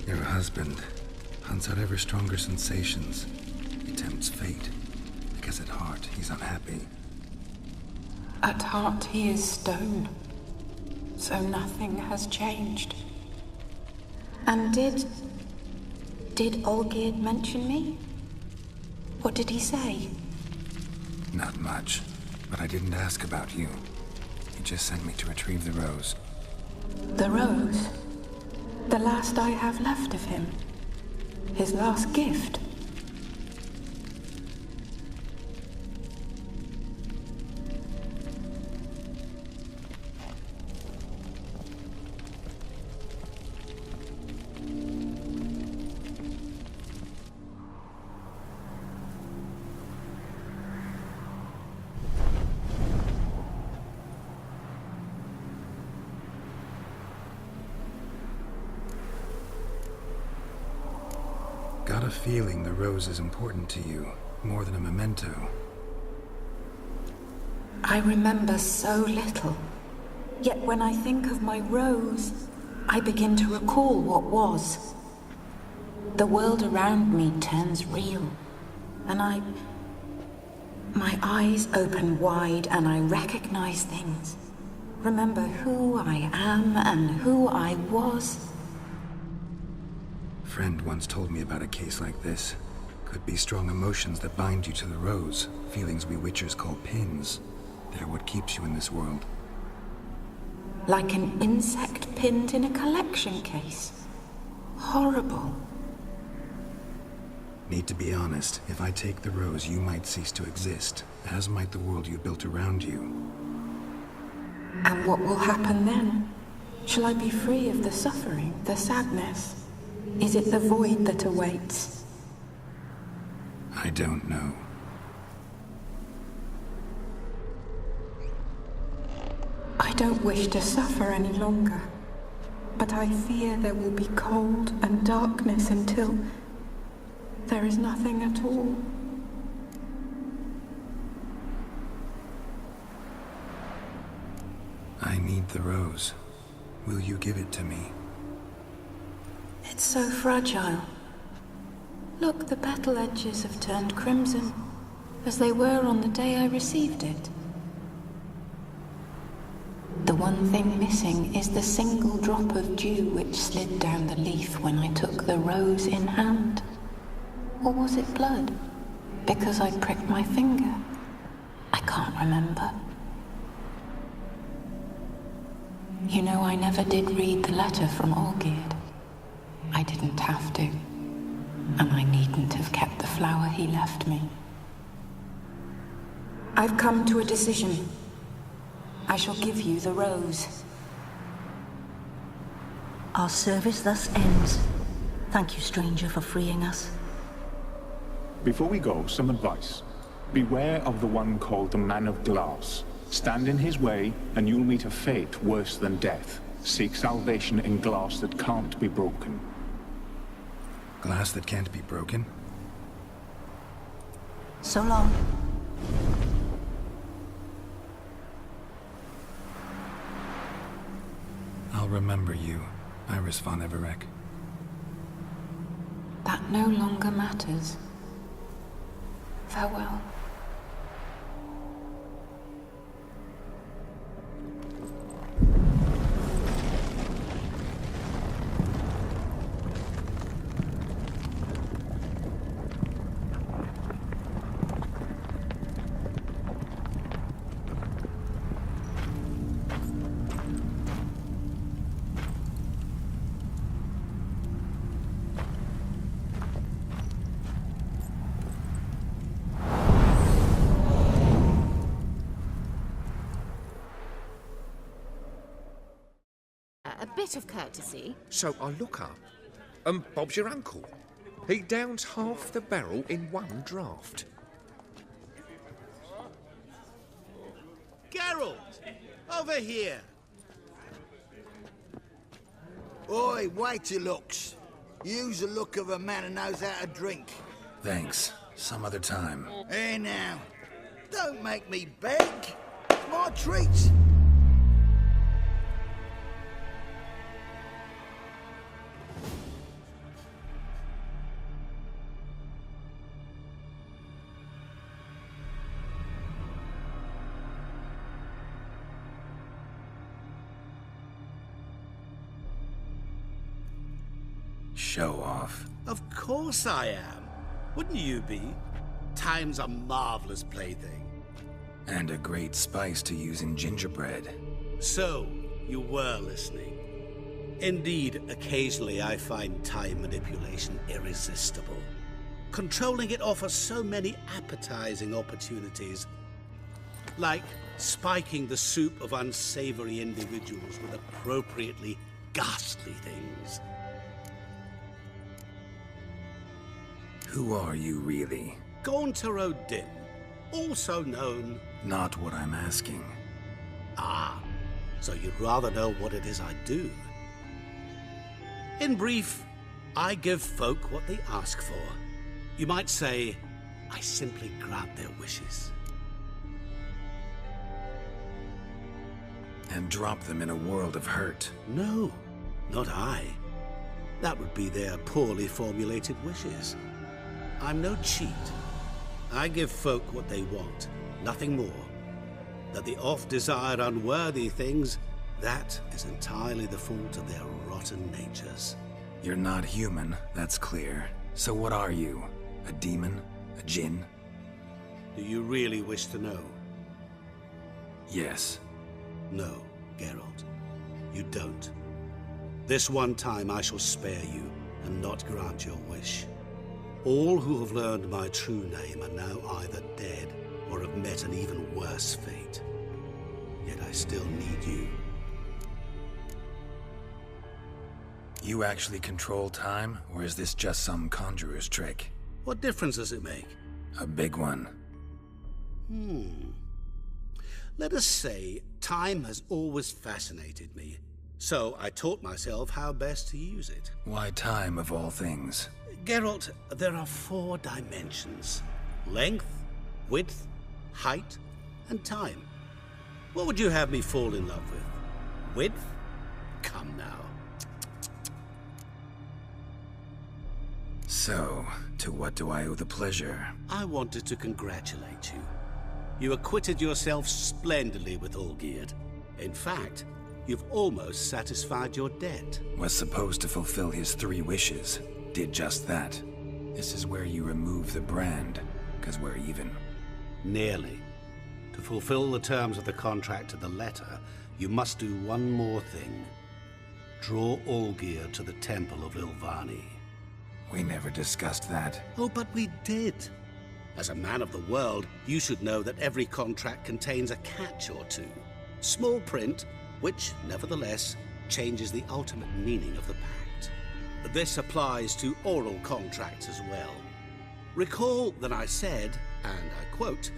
Your husband hunts out ever stronger sensations. He tempts fate, because at heart he's unhappy. At heart he is stone, so nothing has changed. And did Olgierd mention me? What did he say? Not much, but I didn't ask about you. He just sent me to retrieve the rose. The rose? The last I have left of him? His last gift? Got a feeling the rose is important to you, more than a memento. I remember so little. Yet when I think of my rose, I begin to recall what was. The world around me turns real, and my eyes open wide and I recognize things. Remember who I am and who I was. A friend once told me about a case like this. Could be strong emotions that bind you to the rose, feelings we witchers call pins. They're what keeps you in this world. Like an insect pinned in a collection case. Horrible. Need to be honest, if I take the rose, you might cease to exist, as might the world you built around you. And what will happen then? Shall I be free of the suffering, the sadness? Is it the void that awaits? I don't know. I don't wish to suffer any longer, but I fear there will be cold and darkness until there is nothing at all. I need the rose. Will you give it to me? It's so fragile. Look, the petal edges have turned crimson, as they were on the day I received it. The one thing missing is the single drop of dew which slid down the leaf when I took the rose in hand. Or was it blood? Because I pricked my finger? I can't remember. You know, I never did read the letter from Olgierd. I didn't have to. And I needn't have kept the flower he left me. I've come to a decision. I shall give you the rose. Our service thus ends. Thank you, stranger, for freeing us. Before we go, some advice. Beware of the one called the Man of Glass. Stand in his way, and you'll meet a fate worse than death. Seek salvation in glass that can't be broken. Glass that can't be broken? So long. I'll remember you, Iris von Everec. That no longer matters. Farewell. A bit of courtesy. So I look up, and Bob's your uncle. He downs half the barrel in one draught. Geralt! Over here! Oi, wait your looks. Use the look of a man who knows how to drink. Thanks. Some other time. Here now. Don't make me beg. It's my treat. Show off. Of course I am. Wouldn't you be? Time's a marvelous plaything. And a great spice to use in gingerbread. So, you were listening. Indeed, occasionally I find time manipulation irresistible. Controlling it offers so many appetizing opportunities. Like spiking the soup of unsavory individuals with appropriately ghastly things. Who are you, really? Gaunter O'Dim, also known... Not what I'm asking. Ah, so you'd rather know what it is I do. In brief, I give folk what they ask for. You might say, I simply grant their wishes. And drop them in a world of hurt. No, not I. That would be their poorly formulated wishes. I'm no cheat. I give folk what they want, nothing more. That the oft-desired unworthy things, that is entirely the fault of their rotten natures. You're not human, that's clear. So what are you? A demon? A djinn? Do you really wish to know? Yes. No, Geralt. You don't. This one time I shall spare you, and not grant your wish. All who have learned my true name are now either dead, or have met an even worse fate. Yet I still need you. You actually control time, or is this just some conjurer's trick? What difference does it make? A big one. Let us say, time has always fascinated me. So I taught myself how best to use it. Why time, of all things? Geralt, there are 4 dimensions. Length, width, height, and time. What would you have me fall in love with? Width? Come now. So, to what do I owe the pleasure? I wanted to congratulate you. You acquitted yourself splendidly with Olgierd. In fact, you've almost satisfied your debt. Was supposed to fulfill his 3 wishes. Did just that. This is where you remove the brand, because we're even. Nearly. To fulfill the terms of the contract to the letter, you must do one more thing. Draw Olgierd to the Temple of Lilvani. We never discussed that. Oh, but we did. As a man of the world, you should know that every contract contains a catch or two. Small print, which, nevertheless, changes the ultimate meaning of the pact. This applies to oral contracts as well. Recall that I said, and I quote,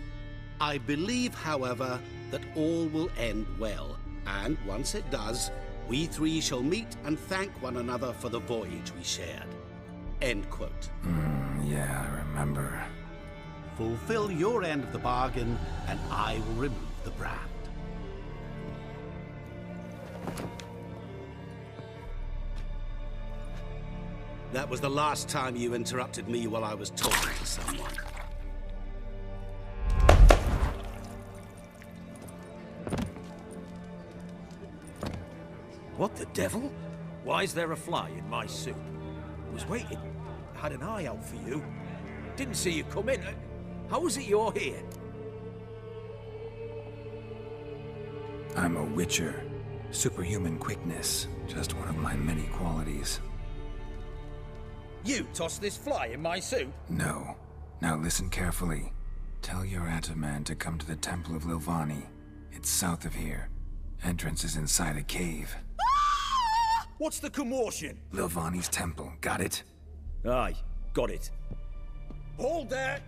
"I believe, however, that all will end well, and once it does, we 3 shall meet and thank one another for the voyage we shared." End quote. Yeah, I remember. Fulfill your end of the bargain, and I will remove the brand. That was the last time you interrupted me while I was talking to someone. What the devil? Why is there a fly in my soup? I was waiting. I had an eye out for you. Didn't see you come in. How is it you're here? I'm a witcher. Superhuman quickness. Just one of my many qualities. You tossed this fly in my soup? No. Now listen carefully. Tell your Ataman to come to the Temple of Lilvani. It's south of here. Entrance is inside a cave. What's the commotion? Lilvani's temple. Got it? Aye, got it. Hold there!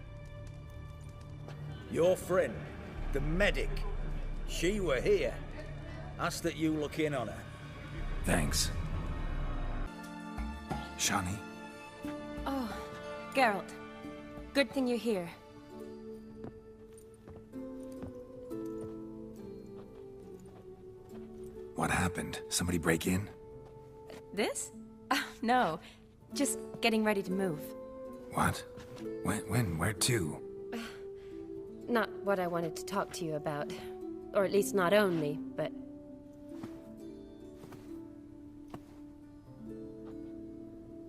Your friend, the medic, she were here. Ask that you look in on her. Thanks. Shani? Oh, Geralt. Good thing you're here. What happened? Somebody break in? This? No. Just getting ready to move. What? When? Where to? Not what I wanted to talk to you about. Or at least not only, but...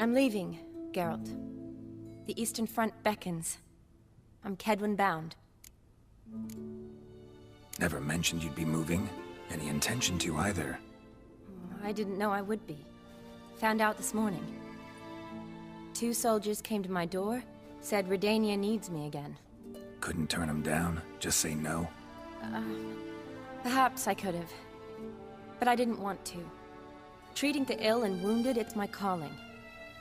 I'm leaving, Geralt. The Eastern Front beckons. I'm Kedwin bound. Never mentioned you'd be moving. Any intention to either. I didn't know I would be. Found out this morning. 2 soldiers came to my door, said Redania needs me again. Couldn't turn them down? Just say no? Perhaps I could have. But I didn't want to. Treating the ill and wounded, it's my calling.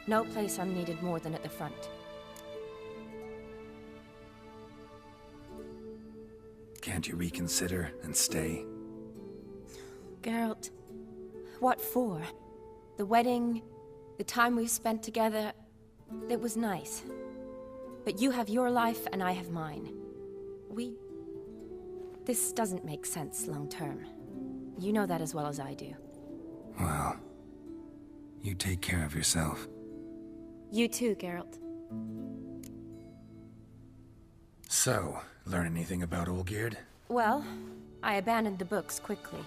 No place I'm needed more than at the front. Can't you reconsider and stay? Geralt, what for? The wedding, the time we've spent together, it was nice. But you have your life and I have mine. This doesn't make sense long term. You know that as well as I do. Well, you take care of yourself. You too, Geralt. So, learn anything about Olgierd? Well, I abandoned the books quickly.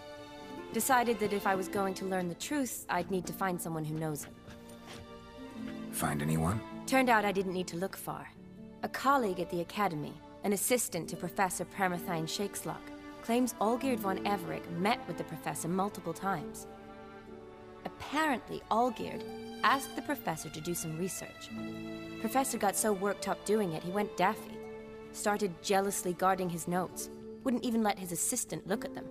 Decided that if I was going to learn the truth, I'd need to find someone who knows him. Find anyone? Turned out I didn't need to look far. A colleague at the Academy, an assistant to Professor Permathine Shakeslock, claims Olgierd von Everick met with the professor multiple times. Apparently, Olgierd asked the professor to do some research. Professor got so worked up doing it, he went daffy. Started jealously guarding his notes. Wouldn't even let his assistant look at them.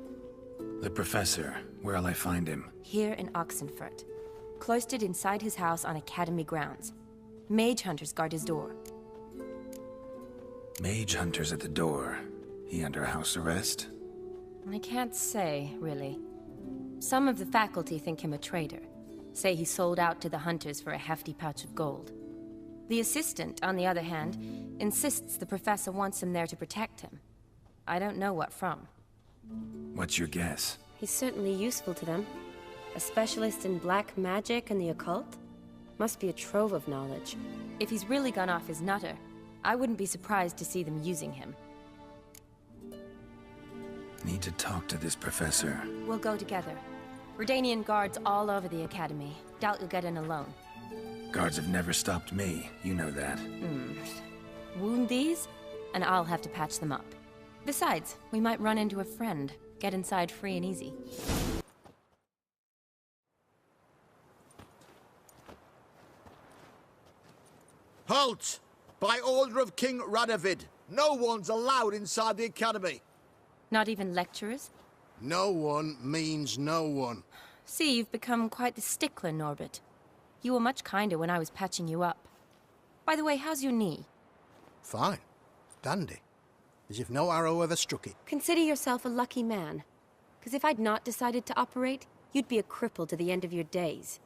The professor, where'll I find him? Here in Oxenfurt. Cloistered inside his house on Academy grounds. Mage hunters guard his door. Mage hunters at the door. He under house arrest? I can't say, really. Some of the faculty think him a traitor. Say he sold out to the hunters for a hefty pouch of gold. The assistant, on the other hand, insists the professor wants him there to protect him. I don't know what from. What's your guess? He's certainly useful to them. A specialist in black magic and the occult? Must be a trove of knowledge. If he's really gone off his nutter, I wouldn't be surprised to see them using him. Need to talk to this professor. We'll go together. Redanian guards all over the Academy. Doubt you'll get in alone. Guards have never stopped me. You know that. Wound these, and I'll have to patch them up. Besides, we might run into a friend. Get inside free and easy. Halt! By order of King Radovid, no one's allowed inside the Academy. Not even lecturers? No one means no one. See, you've become quite the stickler, Norbert. You were much kinder when I was patching you up. By the way, how's your knee? Fine. Dandy. As if no arrow ever struck it. Consider yourself a lucky man. Because if I'd not decided to operate, you'd be a cripple to the end of your days.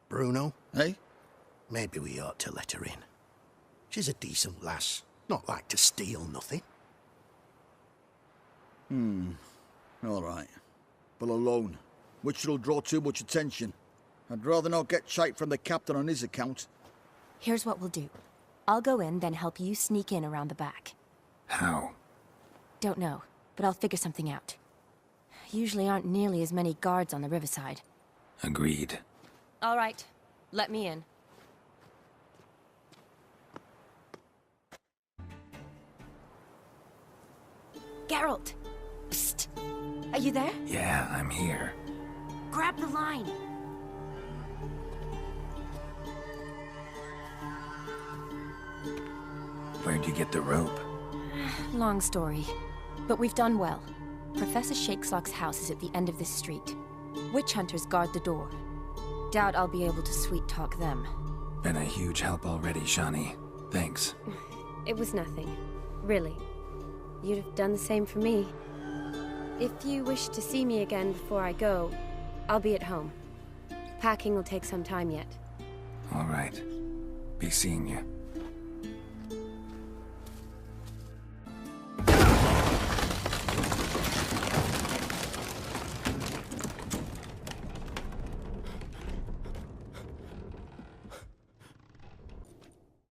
Bruno? Eh? Maybe we ought to let her in. She's a decent lass. Not like to steal nothing. All right. But alone, which will draw too much attention. I'd rather not get shite from the captain on his account. Here's what we'll do. I'll go in, then help you sneak in around the back. How? Don't know, but I'll figure something out. Usually aren't nearly as many guards on the riverside. Agreed. All right, let me in. Geralt! Psst! Are you there? Yeah, I'm here. Grab the line! Where'd you get the rope? Long story. But we've done well. Professor Shakeslock's house is at the end of this street. Witch hunters guard the door. Doubt I'll be able to sweet-talk them. Been a huge help already, Shani. Thanks. It was nothing. Really. You'd have done the same for me. If you wish to see me again before I go, I'll be at home. Packing will take some time yet. All right. Be seeing you.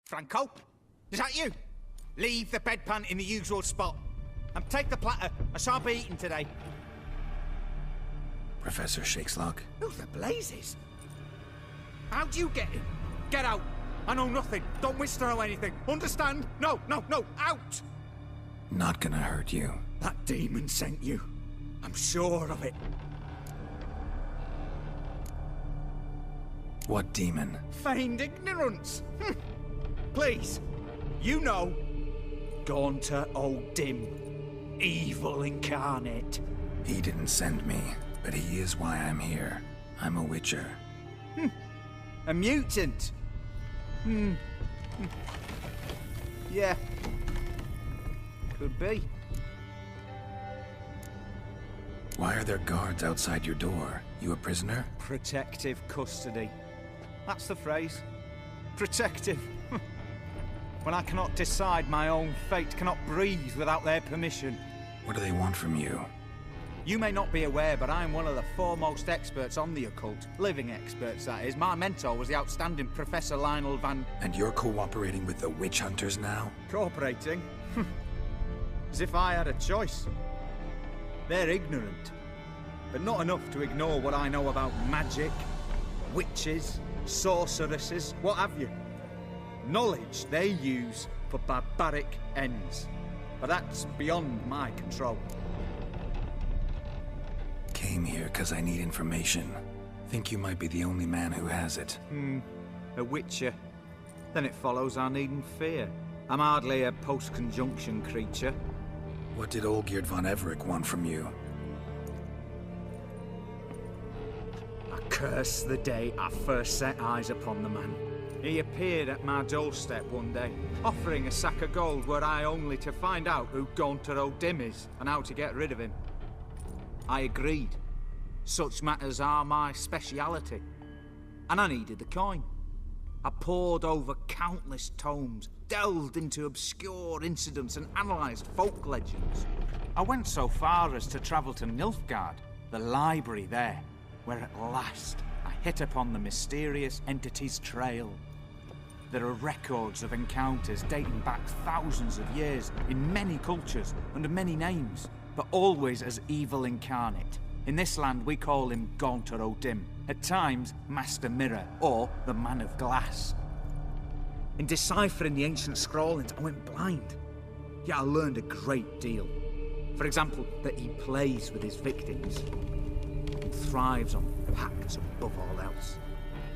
Franco? Is that you? Leave the bedpan in the usual spot. And take the platter. I shan't be eating today. Professor Shakeslock? Who the blazes? How'd you get in? Get out! I know nothing. Don't wish to know anything. Understand? No, no, no, out! Not gonna hurt you. That demon sent you. I'm sure of it. What demon? Feigned ignorance. Please, you know. Gaunter O'Dim. Evil incarnate. He didn't send me, but he is why I'm here. I'm a witcher. A mutant. Yeah. Could be. Why are there guards outside your door? You a prisoner? Protective custody. That's the phrase. Protective. When I cannot decide my own fate, cannot breathe without their permission. What do they want from you? You may not be aware, but I'm one of the foremost experts on the occult. Living experts, that is. My mentor was the outstanding Professor Lionel Van... And you're cooperating with the witch hunters now? Cooperating? As if I had a choice. They're ignorant, but not enough to ignore what I know about magic, witches, sorceresses, what have you. Knowledge they use for barbaric ends. But that's beyond my control. Came here because I need information. Think you might be the only man who has it. A witcher. Then it follows I needn't fear. I'm hardly a post-conjunction creature. What did Olgierd von Everec want from you? I curse the day I first set eyes upon the man. He appeared at my doorstep one day, offering a sack of gold were I only to find out who Gaunter O'Dim is and how to get rid of him. I agreed. Such matters are my speciality. And I needed the coin. I pored over countless tomes, delved into obscure incidents and analysed folk legends. I went so far as to travel to Nilfgaard, the library there, where at last I hit upon the mysterious entity's trail. There are records of encounters dating back thousands of years in many cultures under many names, but always as evil incarnate. In this land we call him Gaunter O'Dim, at times Master Mirror or the Man of Glass. In deciphering the ancient scrawlings I went blind, yet I learned a great deal. For example, that he plays with his victims and thrives on pacts above all else.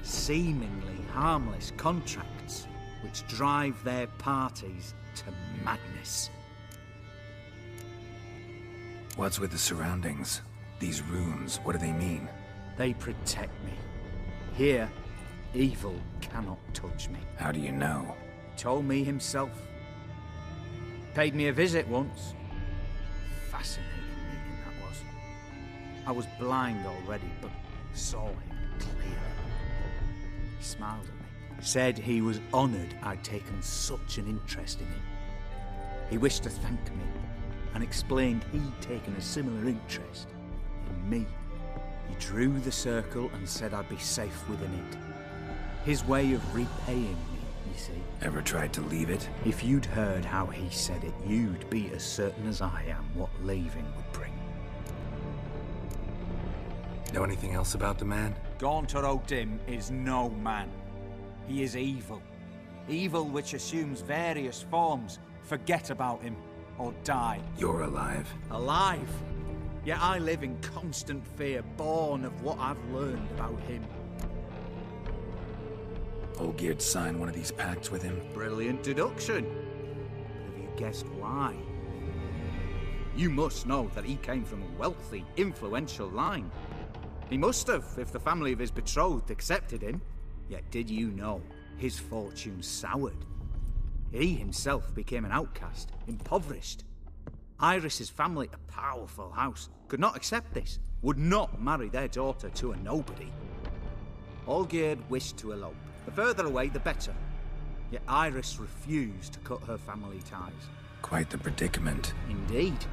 Seemingly harmless contracts which drive their parties to madness. What's with the surroundings? These runes, what do they mean? They protect me. Here, evil cannot touch me. How do you know? He told me himself. Paid me a visit once. Fascinating meeting that was. I was blind already, but saw him clearly. He smiled at me. Said he was honoured I'd taken such an interest in him. He wished to thank me and explained he'd taken a similar interest in me. He drew the circle and said I'd be safe within it. His way of repaying me, you see. Ever tried to leave it? If you'd heard how he said it, you'd be as certain as I am what leaving would bring. Know anything else about the man? Gaunter O'Dim is no man. He is evil. Evil which assumes various forms. Forget about him, or die. You're alive. Alive? Yet I live in constant fear, born of what I've learned about him. Olgierd signed one of these pacts with him? Brilliant deduction. But have you guessed why? You must know that he came from a wealthy, influential line. He must have, if the family of his betrothed accepted him. Yet did you know his fortune soured? He himself became an outcast, impoverished. Iris's family, a powerful house, could not accept this, would not marry their daughter to a nobody. Olgierd wished to elope. The further away, the better. Yet Iris refused to cut her family ties. Quite the predicament. Indeed.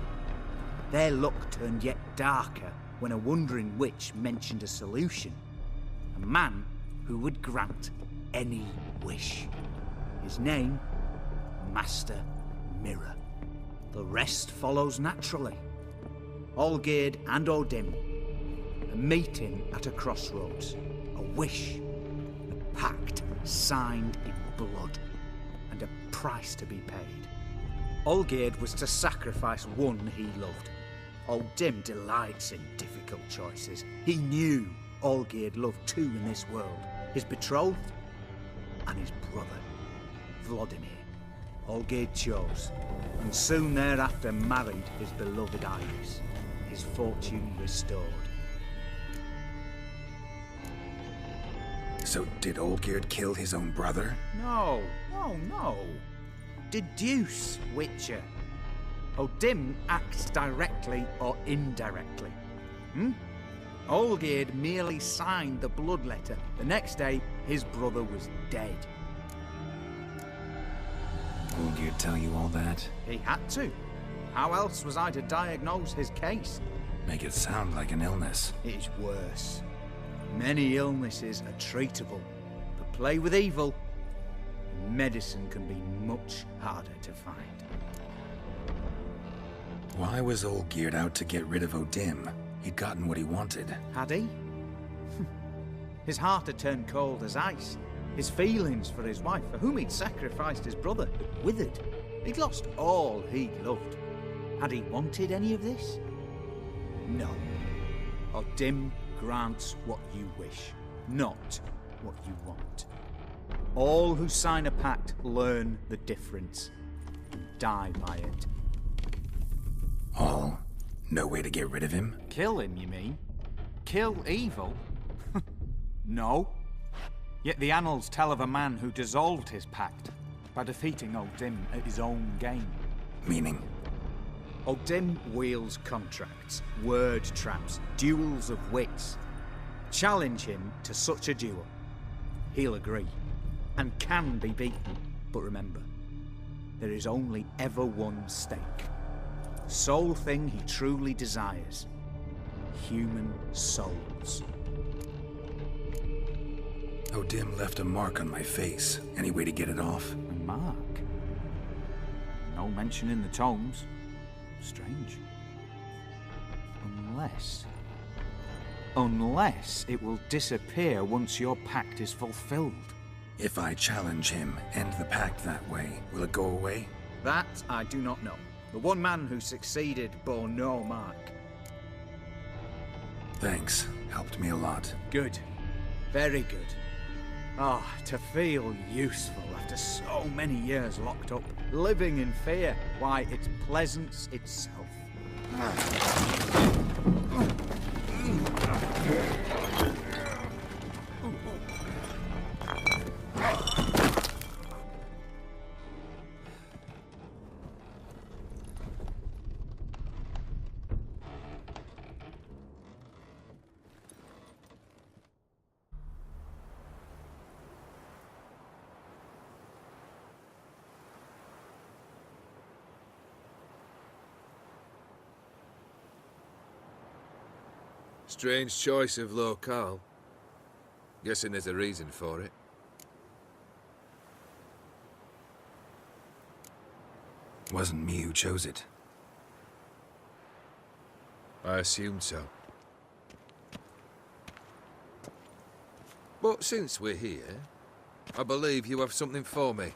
Their luck turned yet darker when a wandering witch mentioned a solution. A man who would grant any wish. His name, Master Mirror. The rest follows naturally. Olgierd and O'Dim, a meeting at a crossroads, a wish, a pact signed in blood, and a price to be paid. Olgierd was to sacrifice one he loved. Old Dim delights in difficult choices. He knew Olgierd loved two in this world, his betrothed and his brother, Vladimir. Olgierd chose, and soon thereafter married his beloved Iris, his fortune restored. So did Olgierd kill his own brother? No. Deduce, Witcher. Dim acts directly or indirectly. Olgierd merely signed the blood letter. The next day, his brother was dead. Olgierd tell you all that? He had to. How else was I to diagnose his case? Make it sound like an illness. It is worse. Many illnesses are treatable, but play with evil, medicine can be much harder to find. Why was Olgierd out to get rid of Odim? He'd gotten what he wanted. Had he? His heart had turned cold as ice. His feelings for his wife, for whom he'd sacrificed his brother, had withered. He'd lost all he loved. Had he wanted any of this? No. Odim grants what you wish, not what you want. All who sign a pact learn the difference and die by it. All? No way to get rid of him? Kill him, you mean? Kill evil? No. Yet the annals tell of a man who dissolved his pact by defeating Odim at his own game. Meaning? Odim wields contracts, word traps, duels of wits. Challenge him to such a duel. He'll agree, and can be beaten. But remember, there is only ever one stake. Sole thing he truly desires. Human souls. Odim left a mark on my face. Any way to get it off? A mark? No mention in the tomes. Strange. Unless it will disappear once your pact is fulfilled. If I challenge him, end the pact that way, will it go away? That I do not know. The one man who succeeded bore no mark. Thanks. Helped me a lot. Good. Very good. To feel useful after so many years locked up, living in fear. Why, it's pleasance itself. Strange choice of locale. Guessing there's a reason for it. Wasn't me who chose it. I assumed so. But since we're here, I believe you have something for me.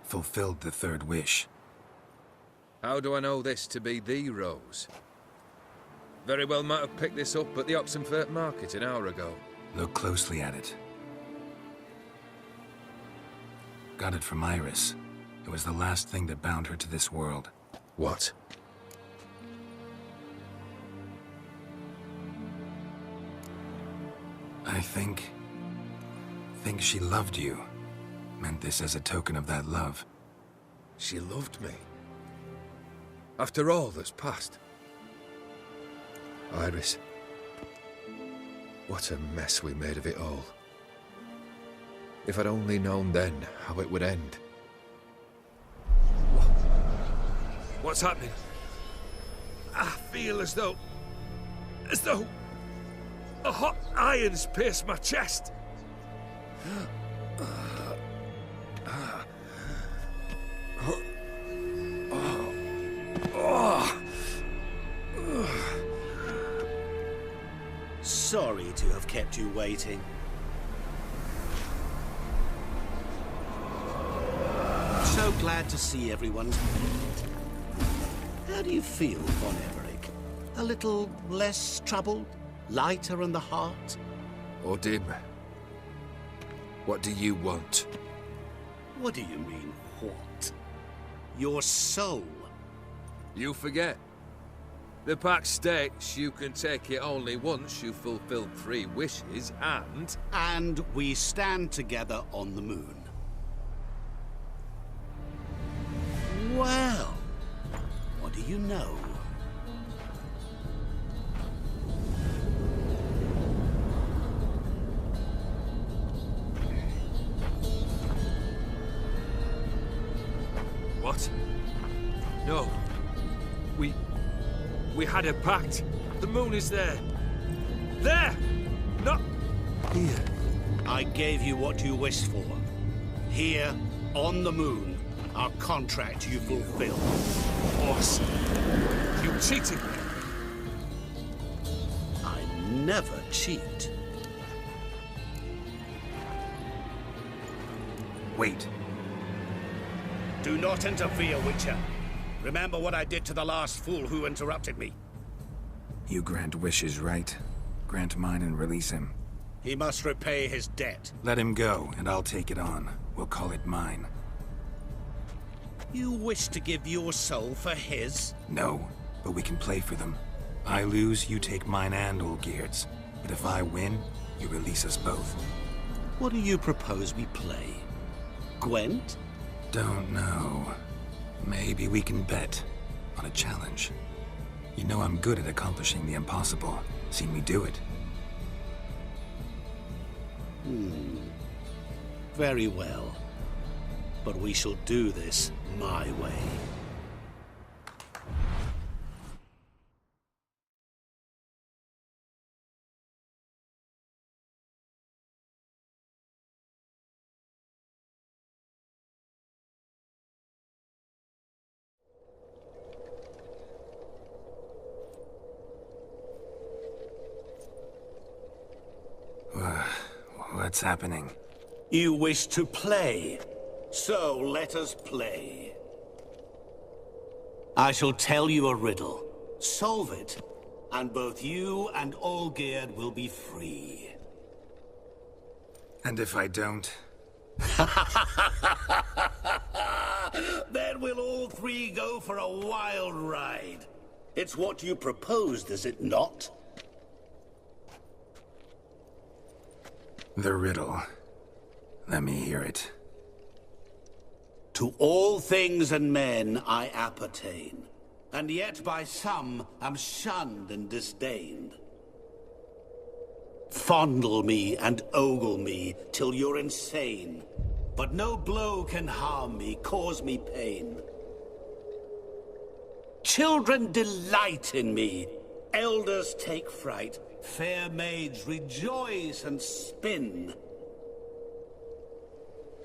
Fulfilled the third wish. How do I know this to be the rose? Very well might have picked this up at the Oxenfurt market an hour ago. Look closely at it. Got it from Iris. It was the last thing that bound her to this world. What? I think she loved you. Meant this as a token of that love. She loved me? After all that's passed? Iris, what a mess we made of it all. If I'd only known then how it would end. What's happening? I feel as though a hot iron's pierced my chest. Sorry to have kept you waiting. So glad to see everyone's made. How do you feel, Von Everett? A little less troubled? Lighter in the heart? Odim, what do you want? What do you mean, what? Your soul. You forget. The pact states you can take it only once you've fulfilled 3 wishes, and... And we stand together on the moon. Well, what do you know? What? No. We had a pact. The moon is there. There! Not here. I gave you what you wished for. Here, on the moon, our contract you fulfilled. Boss, you cheated me. I never cheat. Wait. Do not interfere, Witcher. Remember what I did to the last fool who interrupted me. You grant wishes, right? Grant mine and release him. He must repay his debt. Let him go, and I'll take it on. We'll call it mine. You wish to give your soul for his? No, but we can play for them. I lose, you take mine and Olgierd's. But if I win, you release us both. What do you propose we play? Gwent? Don't know. Maybe we can bet on a challenge. You know I'm good at accomplishing the impossible. Seen me do it. Very well. But we shall do this my way. What's happening? You wish to play, so let us play. I shall tell you a riddle. Solve it, and both you and Olgierd will be free. And if I don't? Then we'll all 3 go for a wild ride. It's what you proposed, is it not? The riddle. Let me hear it. To all things and men I appertain, and yet by some am shunned and disdained. Fondle me and ogle me till you're insane, but no blow can harm me, cause me pain. Children delight in me, elders take fright, fair maids rejoice and spin.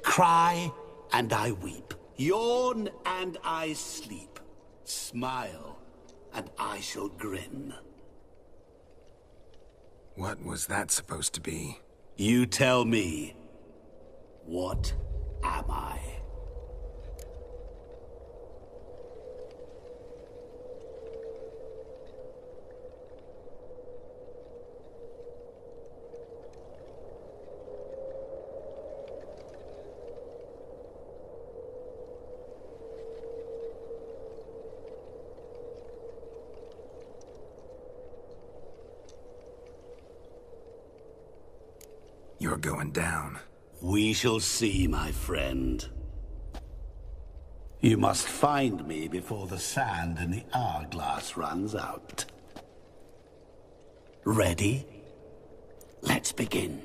Cry and I weep, yawn and I sleep, smile and I shall grin. What was that supposed to be? You tell me, what am I? You're going down. We shall see, my friend. You must find me before the sand in the hourglass runs out. Ready? Let's begin.